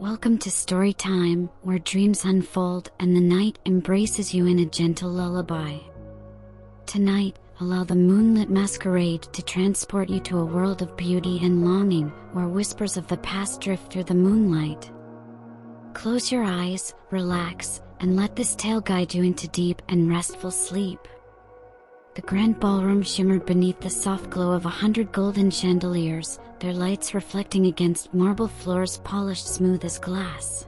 Welcome to story time, where dreams unfold and the night embraces you in a gentle lullaby. Tonight, allow the Moonlit Masquerade to transport you to a world of beauty and longing, where whispers of the past drift through the moonlight. Close your eyes, relax, and let this tale guide you into deep and restful sleep. The grand ballroom shimmered beneath the soft glow of 100 golden chandeliers, their lights reflecting against marble floors polished smooth as glass.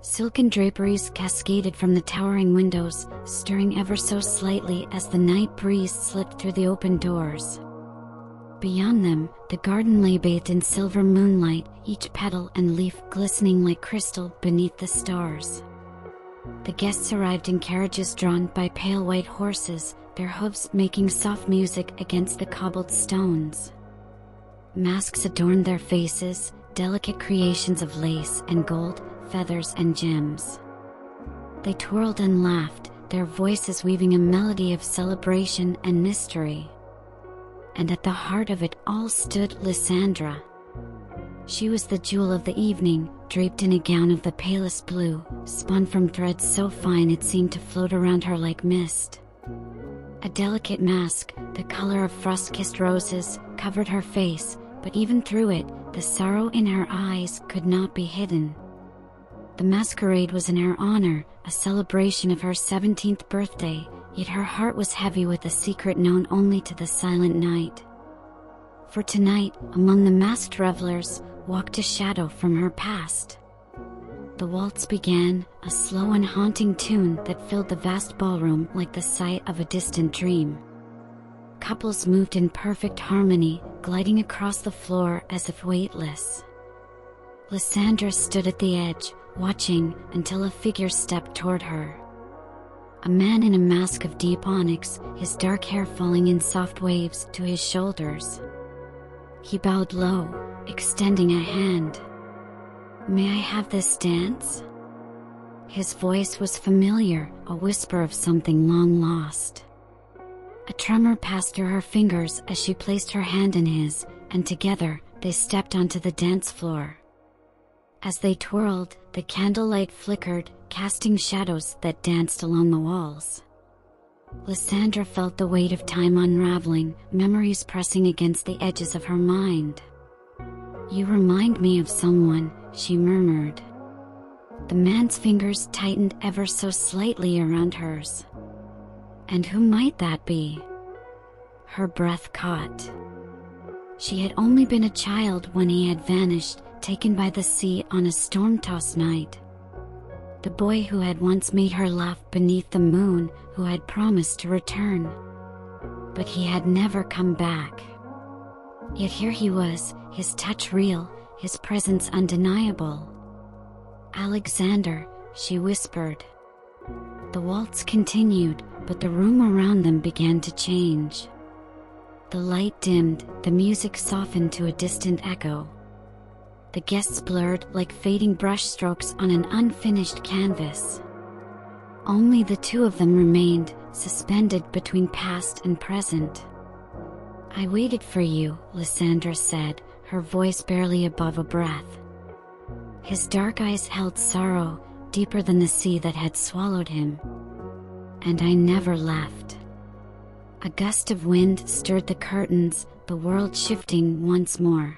Silken draperies cascaded from the towering windows, stirring ever so slightly as the night breeze slipped through the open doors. Beyond them, the garden lay bathed in silver moonlight, each petal and leaf glistening like crystal beneath the stars. The guests arrived in carriages drawn by pale white horses, their hooves making soft music against the cobbled stones. Masks adorned their faces, delicate creations of lace and gold, feathers and gems. They twirled and laughed, their voices weaving a melody of celebration and mystery. And at the heart of it all stood Lysandra. She was the jewel of the evening, draped in a gown of the palest blue, spun from threads so fine it seemed to float around her like mist. A delicate mask, the color of frost-kissed roses, covered her face, but even through it, the sorrow in her eyes could not be hidden. The masquerade was in her honor, a celebration of her 17th birthday, yet her heart was heavy with a secret known only to the silent night. For tonight, among the masked revelers, walked a shadow from her past. The waltz began, a slow and haunting tune that filled the vast ballroom like the sight of a distant dream. Couples moved in perfect harmony, gliding across the floor as if weightless. Lysandra stood at the edge, watching until a figure stepped toward her. A man in a mask of deep onyx, his dark hair falling in soft waves to his shoulders. He bowed low, extending a hand. "May I have this dance?" His voice was familiar, a whisper of something long lost. A tremor passed through her fingers as she placed her hand in his, and together, they stepped onto the dance floor. As they twirled, the candlelight flickered, casting shadows that danced along the walls. Lysandra felt the weight of time unraveling, memories pressing against the edges of her mind. "You remind me of someone," she murmured. The man's fingers tightened ever so slightly around hers. And who might that be? Her breath caught. She had only been a child when he had vanished, taken by the sea on a storm-tossed night. The boy who had once made her laugh beneath the moon, who had promised to return. But he had never come back. Yet here he was, his touch real, his presence undeniable. "Alexander," she whispered. The waltz continued, but the room around them began to change. The light dimmed, the music softened to a distant echo. The guests blurred like fading brushstrokes on an unfinished canvas. Only the two of them remained, suspended between past and present. "I waited for you," Lysandra said, her voice barely above a breath. His dark eyes held sorrow, deeper than the sea that had swallowed him. "And I never left." A gust of wind stirred the curtains, the world shifting once more.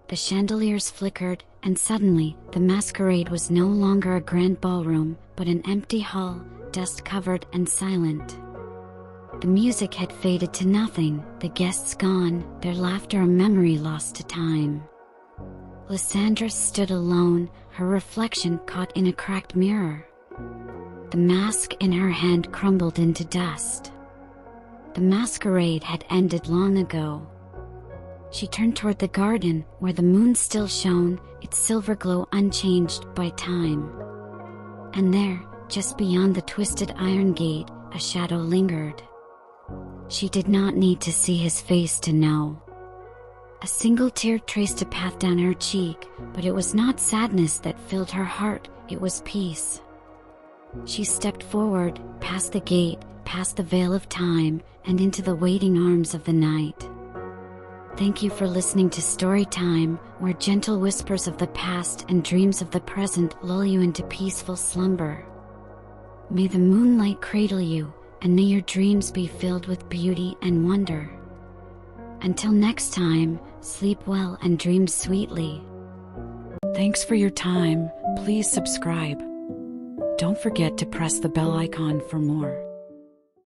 The chandeliers flickered, and suddenly, the masquerade was no longer a grand ballroom, but an empty hall, dust-covered and silent. The music had faded to nothing, the guests gone, their laughter a memory lost to time. Lysandra stood alone, her reflection caught in a cracked mirror. The mask in her hand crumbled into dust. The masquerade had ended long ago. She turned toward the garden, where the moon still shone, its silver glow unchanged by time. And there, just beyond the twisted iron gate, a shadow lingered. She did not need to see his face to know. A single tear traced a path down her cheek, but it was not sadness that filled her heart, it was peace. She stepped forward, past the gate, past the veil of time, and into the waiting arms of the night. Thank you for listening to Storytime, where gentle whispers of the past and dreams of the present lull you into peaceful slumber. May the moonlight cradle you, and may your dreams be filled with beauty and wonder. Until next time, sleep well and dream sweetly. Thanks for your time. Please subscribe. Don't forget to press the bell icon for more.